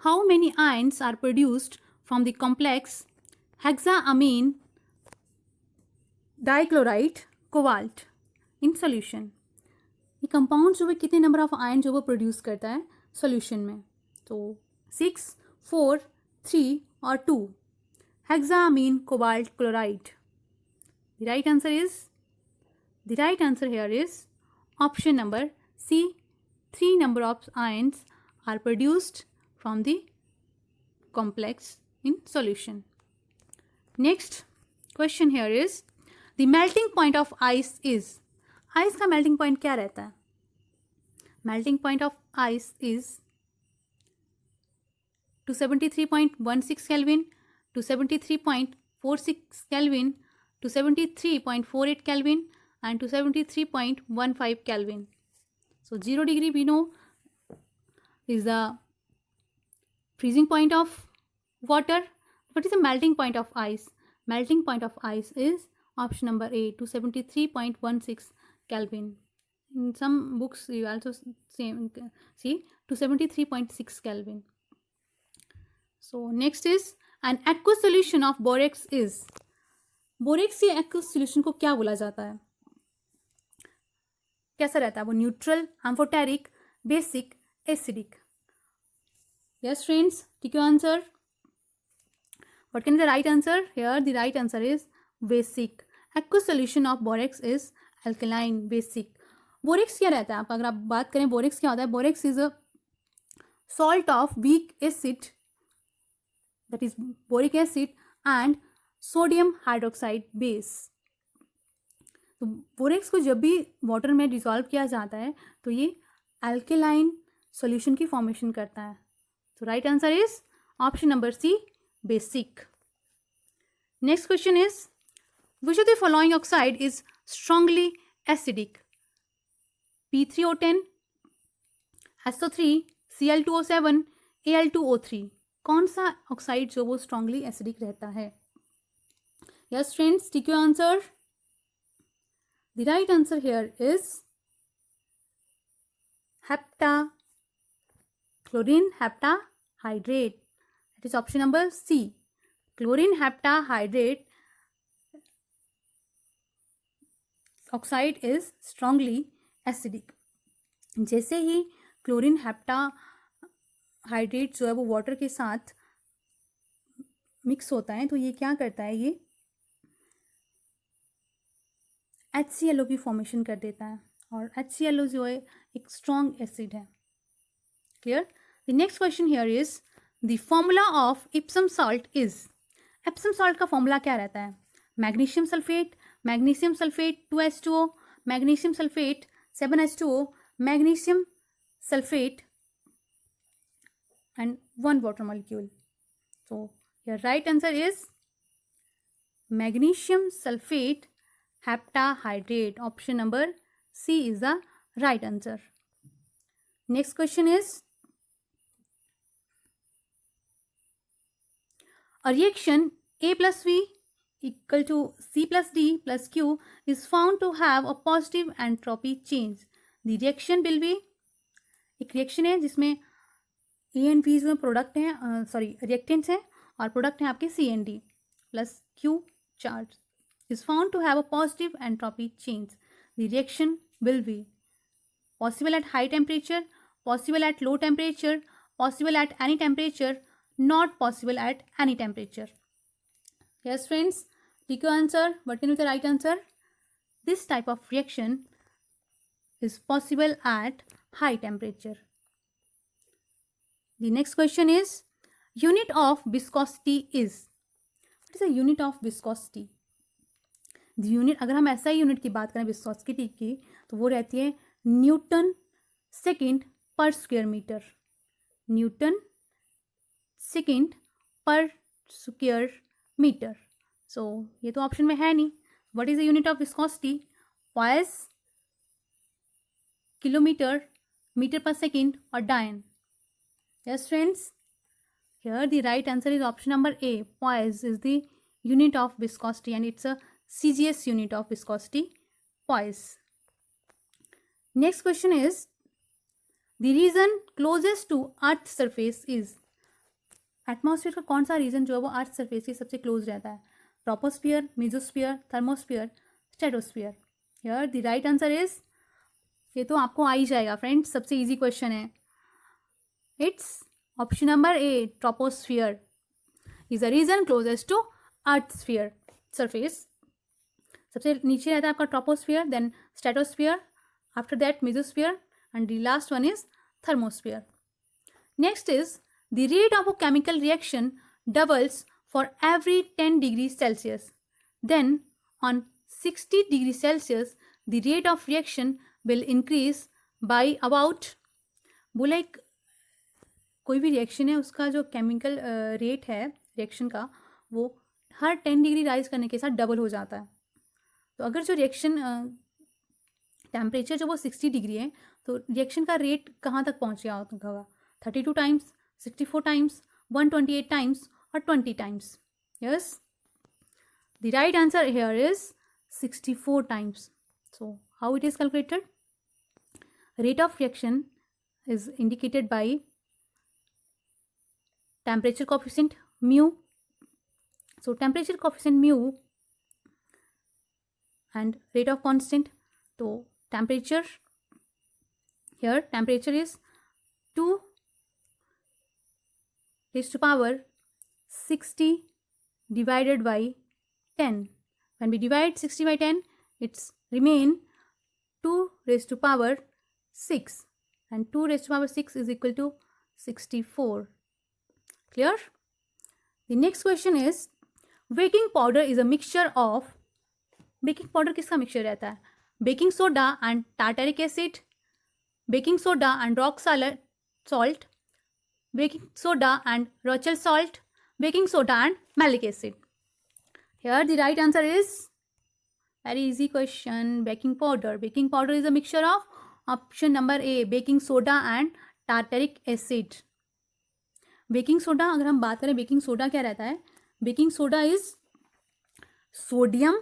how many ions are produced from the complex hexaamine dichloride cobalt in solution? ये compound जो है कितने number of ion जो वो प्रोड्यूस करता है सॉल्यूशन में? तो 6, 4, 3 और 2 hexaamine cobalt chloride. The right answer here is option number C. 3 number of ions are produced from the complex in solution. Next question here is the melting point of ice is. Ice का melting point क्या रहता है? Melting point of ice is 273.16 kelvin, 273.46 kelvin, 273.48 kelvin and 273.15 Kelvin. So 0 degree we know is the freezing point of water. What is the melting point of ice? Melting point of ice is option number A, 273.16 Kelvin. In some books you also see 273.6 Kelvin. So next is an aqueous solution of borax is. Borax या aqueous solution को क्या बोला जाता है? कैसा रहता है वो? Neutral, amphoteric, basic, acidic? Yes friends, take your answer. What can be the right answer? Here the right answer is basic. Aqueous solution of borax is alkaline, basic. Borax क्या रहता है? आप अगर आप बात करें बोरेक्स क्या होता है? Borax is a salt of weak acid, that is boric acid and sodium hydroxide base. तो बोरेक्स को जब भी वाटर में डिसॉल्व किया जाता है तो ये अल्केलाइन सॉल्यूशन की फॉर्मेशन करता है. तो right answer is option number C, basic. Next question is which of the following oxide is strongly acidic? P3O10, SO3, Cl2O7, Al2O3. कौन सा ऑक्साइड जो वो स्ट्रांगली एसिडिक रहता है? Yes friends, take your answer. The right answer here is chlorine heptahydrate. That is option number C. Chlorine heptahydrate oxide is strongly acidic. जैसे ही chlorine heptahydrate जो है वो वाटर के साथ मिक्स होता है तो ये क्या करता है? ये HClO की फॉर्मेशन कर देता है और HClO जो है एक स्ट्रॉन्ग एसिड है. Clear? The next question here is the formula of Epsom salt is. Epsom salt का फॉर्मूला क्या रहता है? Magnesium sulphate 2H2O, magnesium sulphate 7H2O, magnesium sulphate and 1 water molecule. So your right answer is magnesium sulfate heptahydrate. Option number C is the right answer. Next question is a reaction A plus V equal to C plus D plus Q is found to have a positive entropy change. The reaction will be, एक reaction है जिसमें A and B जो product हैं, sorry reactants हैं और product हैं आपके C and D plus Q charge, is found to have a positive entropy change. The reaction will be possible at high temperature, possible at low temperature, possible at any temperature, not possible at any temperature. Yes friends, pick your answer. What can be the right answer? This type of reaction is possible at high temperature. The next question is unit of viscosity is. What is the unit of viscosity? The unit, अगर हम ऐसा ही unit की बात करें viscosity की तो वो रहती है newton second per square metre. Newton second per square metre. So ये तो ऑप्शन में है नहीं. What is the unit of viscosity? Poise, kilometre, metre per second और dyne. Yes friends, here the right answer is option number A. Poise is the unit of viscosity and it's a CGS unit of viscosity, poise. Next question is the region closest to Earth's surface is. Atmosphere का कौन सा reason जो है वो earth surface के सबसे close रहता है? Troposphere, mesosphere, thermosphere, stratosphere. Here the right answer is, ये तो आपको आ ही जाएगा फ्रेंड्स, सबसे इजी क्वेश्चन है। It's option number A, troposphere is the region closest to earth sphere surface. सबसे नीचे रहता है आपका troposphere, then stratosphere, after that mesosphere, and the last one is thermosphere. Next is the rate of a chemical reaction doubles for every 10 degrees Celsius. Then on 60 degrees Celsius, the rate of reaction will increase by about, बोला एक कोई भी reaction है उसका जो chemical rate है reaction का वो हर 10 डिग्री राइज करने के साथ डबल हो जाता है। तो अगर जो रिएक्शन टेम्परेचर जो वो 60 डिग्री है तो रिएक्शन का रेट कहाँ तक पहुँच गया होगा? 32 times, 64 times, 128 times or 20 times. Yes, the right answer here is 64 times. So how it is calculated? Rate of reaction is indicated by temperature coefficient mu. So temperature coefficient mu and rate of constant. So temperature, here temperature is 2 raised to power 60 divided by 10. When we divide 60 by 10, it's remain 2 raised to power 6, and 2 raised to power 6 is equal to 64. Clear? The next question is, baking powder is a mixture of, baking powder किसका mixture रहता है? Baking soda and tartaric acid, baking soda and rock salt, baking soda and Rochelle salt, baking soda and malic acid. Here the right answer is very easy question, baking powder. Baking powder is a mixture of option number A, baking soda and tartaric acid. Baking soda, अगर हम बात करें baking soda क्या रहता है? Baking soda is sodium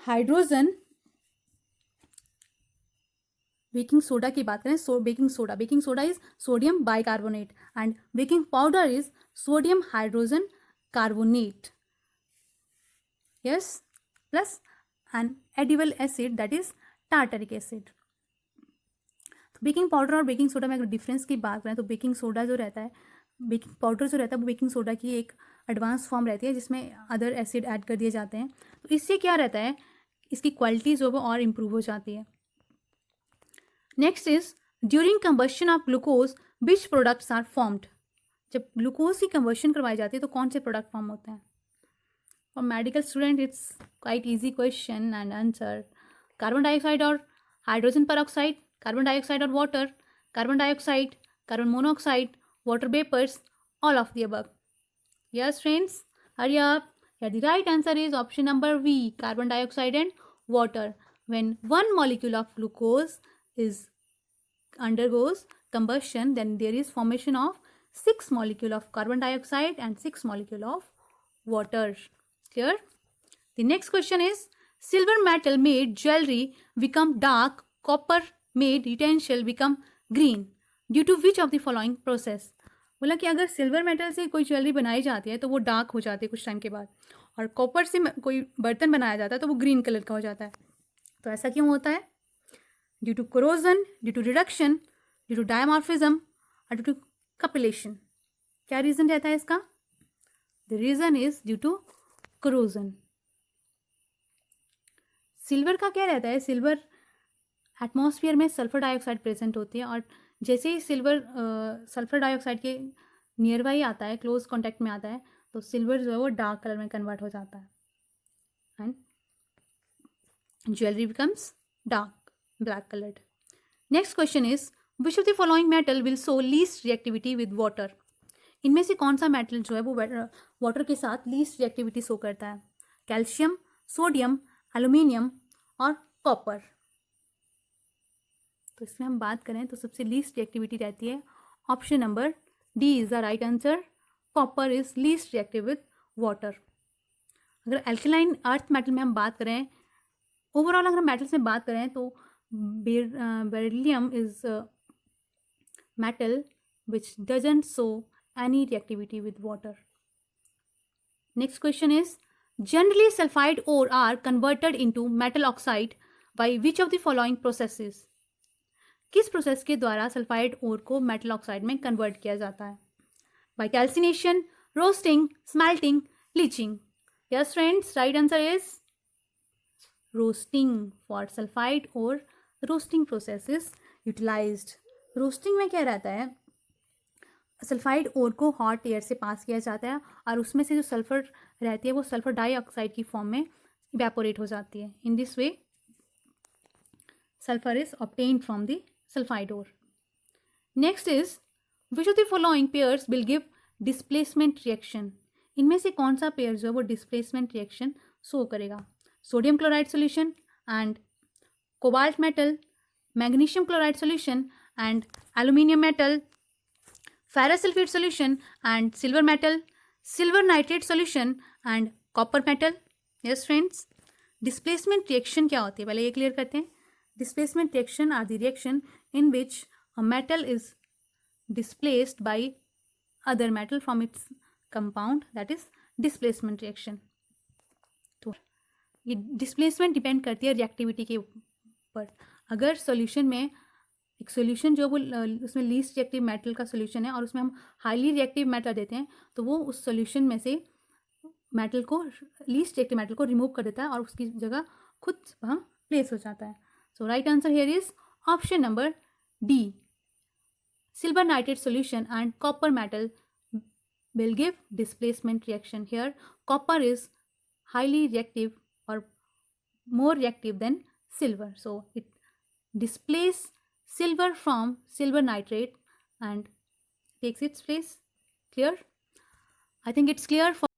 hydrogen, baking soda की बात करें baking soda is sodium bicarbonate and baking powder is sodium hydrogen carbonate, yes, plus an edible acid that is tartaric acid. तो बेकिंग पाउडर और baking soda में अगर difference की बात करें तो बेकिंग सोडा जो रहता है, बेकिंग पाउडर जो रहता है वो बेकिंग सोडा की एक एडवांस फॉर्म रहती है जिसमें अदर एसिड ऐड कर दिए जाते हैं। तो इससे क्या रहता है, इसकी क्वालिटी जो है वो और इम्प्रूव हो जाती है। Next is during combustion of glucose which products are formed. जब ग्लूकोज की कंबशन करवाई जाती है तो कौन से प्रोडक्ट फॉर्म होते हैं? For medical student it's quite easy question and answer, carbon dioxide और हाइड्रोजन पेरोक्साइड, कार्बन डाइऑक्साइड और water, carbon dioxide, carbon monoxide, water vapors, all of the above. Yes friends, hurry up. Here the right answer is option number V, carbon dioxide and water. When one molecule of glucose undergoes combustion, then there is formation of 6 molecule of carbon dioxide and 6 molecule of water. Clear? The next question is, silver metal made jewelry become dark, copper made utensil become green due to which of the following process. बोला कि अगर silver metal से कोई jewellery बनाई जाती है तो वो डार्क हो जाती है कुछ टाइम के बाद, और कॉपर से कोई बर्तन बनाया जाता है तो वो ग्रीन कलर का हो जाता है। तो ऐसा क्यों होता है? Due to corrosion, due to reduction, due to dimorphism और ड्यू टू कपिलेशन। क्या रीज़न रहता है इसका? The reason is due to corrosion. Silver का क्या रहता है? सिल्वर एटमॉस्फेयर में सल्फर डाइऑक्साइड प्रेजेंट होती है, और जैसे ही सिल्वर सल्फर डाइऑक्साइड के नियर बाई आता है, क्लोज कांटेक्ट में आता है, तो सिल्वर जो है वो डार्क कलर में कन्वर्ट हो जाता है and jewellery becomes dark black coloured. Next question is, which of the following metal will show least reactivity with water. इनमें से कौन सा मेटल जो है वो वाटर के साथ लीस्ट रिएक्टिविटी शो करता है? कैल्शियम, सोडियम, एल्यूमिनियम और कॉपर। तो इसमें हम बात करें तो सबसे लीस्ट रिएक्टिविटी रहती है option number D is the right answer, copper is least reactive with water. अगर एल्कलाइन अर्थ मेटल में हम बात करें, ओवरऑल अगर हम मेटल्स में बात करें तो beryllium is metal which doesn't show any reactivity with water. Next question is, generally sulfide ore are converted into metal oxide by which of the following processes? किस प्रोसेस के द्वारा सल्फाइड ओर को मेटल ऑक्साइड में convert किया जाता है? By calcination, roasting, smelting, leaching. Yes friends, right answer is roasting. For sulphide और roasting process is utilised. Roasting में क्या रहता है, सल्फाइड ओर को हॉट एयर से पास किया जाता है और उसमें से जो सल्फर रहती है वो सल्फर डाइऑक्साइड की फॉर्म में इवेपोरेट हो जाती है. In this way sulfur is obtained from the sulfide ore. Next is, which of the following pairs will give displacement reaction? इनमें से कौन सा पेयर जो है वो डिस्प्लेसमेंट रिएक्शन शो करेगा? Sodium chloride solution and cobalt metal, magnesium chloride solution and aluminium metal, ferrous sulphate solution and silver metal, silver nitrate solution and copper metal. Yes friends, displacement reaction क्या होती है पहले ये clear करते हैं. Displacement reaction are the reaction in which a metal is displaced by other metal from its compound, that is displacement reaction. तो ये displacement depend करती है रिएक्टिविटी के ऊपर. अगर सॉल्यूशन में एक सॉल्यूशन जो वो उसमें लीस्ट रिएक्टिव मेटल का सॉल्यूशन है और उसमें हम हाईली रिएक्टिव मेटल देते हैं तो वो उस सॉल्यूशन में से मेटल को लीस्ट रिएक्टिव मेटल को रिमूव कर देता है और उसकी जगह खुद वहाँ प्लेस हो जाता है. So right answer here is option number D. Silver nitrate solution and copper metal will give displacement reaction. Here copper is highly reactive or more reactive than silver. So it displaces silver from silver nitrate and takes its place. Clear? I think it's clear for